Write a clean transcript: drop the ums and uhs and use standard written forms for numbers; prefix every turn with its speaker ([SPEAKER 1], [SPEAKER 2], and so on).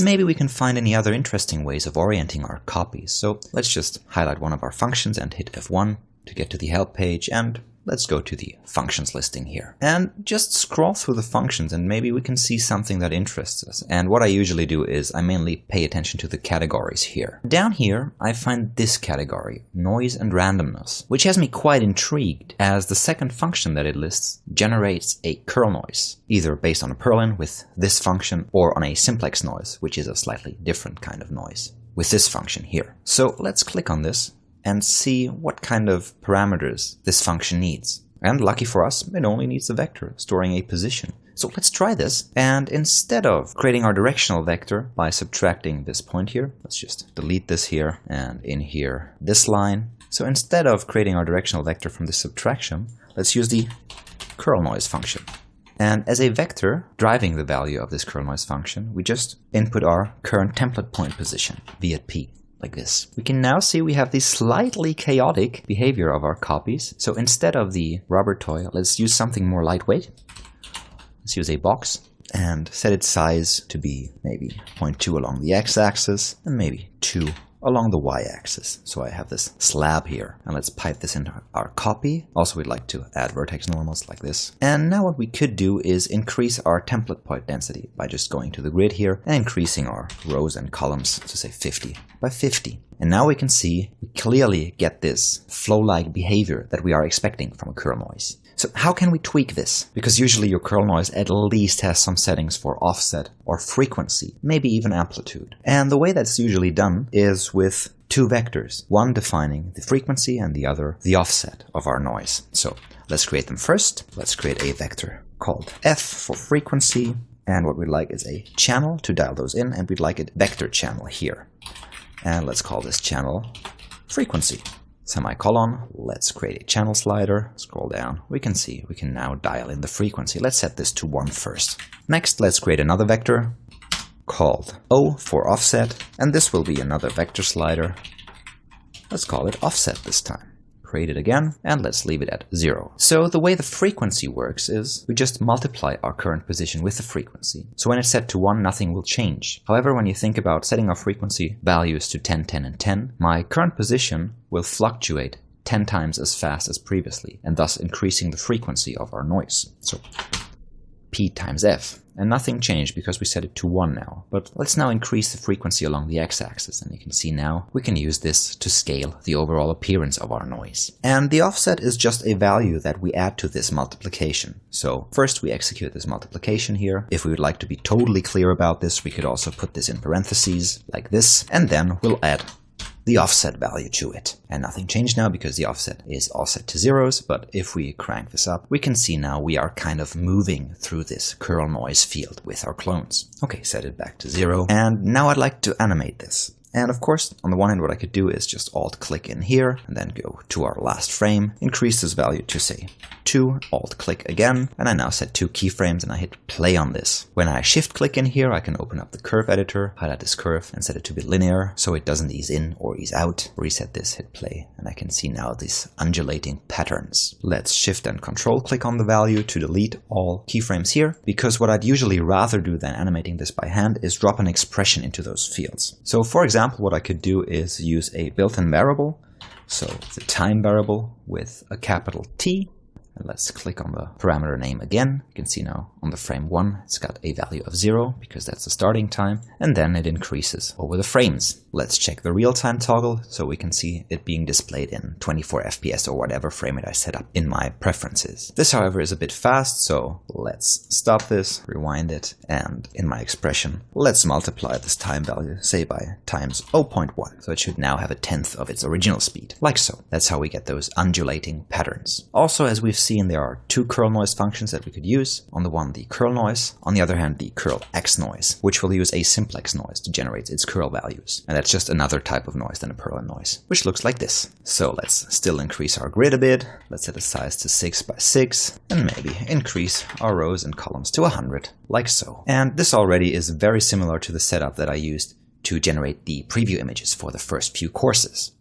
[SPEAKER 1] maybe we can find any other interesting ways of orienting our copies. So let's just highlight one of our functions and hit F1 to get to the help page, and let's go to the functions listing here. And just scroll through the functions and maybe we can see something that interests us. And what I usually do is I mainly pay attention to the categories here. Down here I find this category, noise and randomness, which has me quite intrigued as the second function that it lists generates a curl noise, either based on a purlin with this function or on a simplex noise, which is a slightly different kind of noise, with this function here. So let's click on this and see what kind of parameters this function needs. And lucky for us, it only needs a vector storing a position. So let's try this, and instead of creating our directional vector by subtracting this point here, let's just delete this here and in here this line. So instead of creating our directional vector from the subtraction, let's use the curl noise function. And as a vector driving the value of this curl noise function, we just input our current template point position, v at p. Like this. We can now see we have the slightly chaotic behavior of our copies. So instead of the rubber toy, let's use something more lightweight. Let's use a box and set its size to be maybe 0.2 along the x-axis and maybe 2 along the y-axis. So I have this slab here, and let's pipe this into our copy. Also, we'd like to add vertex normals like this. And now what we could do is increase our template point density by just going to the grid here and increasing our rows and columns to say 50 by 50. And now we can see we clearly get this flow-like behavior that we are expecting from a curl noise. So how can we tweak this? Because usually your curl noise at least has some settings for offset or frequency, maybe even amplitude. And the way that's usually done is with two vectors, one defining the frequency and the other the offset of our noise. So let's create them first. Let's create a vector called f for frequency, and what we'd like is a channel to dial those in, and we'd like it vector channel here. And let's call this channel frequency. Semicolon, let's create a channel slider, scroll down, we can see we can now dial in the frequency. Let's set this to 1 first. Next, let's create another vector called O for offset, and this will be another vector slider. Let's call it offset this time. Create it again, and let's leave it at 0. So the way the frequency works is we just multiply our current position with the frequency. So when it's set to 1, nothing will change. However, when you think about setting our frequency values to 10, 10, and 10, my current position will fluctuate 10 times as fast as previously, and thus increasing the frequency of our noise. So P times F. And nothing changed because we set it to 1 now. But let's now increase the frequency along the x-axis, and you can see now we can use this to scale the overall appearance of our noise. And the offset is just a value that we add to this multiplication. So first we execute this multiplication here. If we would like to be totally clear about this, we could also put this in parentheses like this, and then we'll add the offset value to it. And nothing changed now because the offset is all set to zeros, but if we crank this up, we can see now we are kind of moving through this curl noise field with our clones. Okay, set it back to 0. And now I'd like to animate this. And of course, on the one hand, what I could do is just alt-click in here, and then go to our last frame, increase this value to, say, 2, alt-click again, and I now set 2 keyframes, and I hit play on this. When I shift-click in here, I can open up the curve editor, highlight this curve, and set it to be linear, so it doesn't ease in or ease out. Reset this, hit play, and I can see now these undulating patterns. Let's shift and control-click on the value to delete all keyframes here, because what I'd usually rather do than animating this by hand is drop an expression into those fields. So for example, what I could do is use a built-in variable, so the time variable with a capital T, and let's click on the parameter name again. You can see now on the frame 1 it's got a value of 0 because that's the starting time, and then it increases over the frames. Let's check the real-time toggle so we can see it being displayed in 24 FPS or whatever frame rate I set up in my preferences. This, however, is a bit fast, so let's stop this, rewind it, and in my expression, let's multiply this time value, say by times 0.1. So it should now have a 1/10 of its original speed, like so. That's how we get those undulating patterns. Also, as we've seen, there are 2 curl noise functions that we could use. On the one, the curl noise, on the other hand, the curl X noise, which will use a simplex noise to generate its curl values. And that's just another type of noise than a purlin noise, which looks like this. So let's still increase our grid a bit. Let's set the size to 6 by 6, and maybe increase our rows and columns to 100, like so. And this already is very similar to the setup that I used to generate the preview images for the first few courses.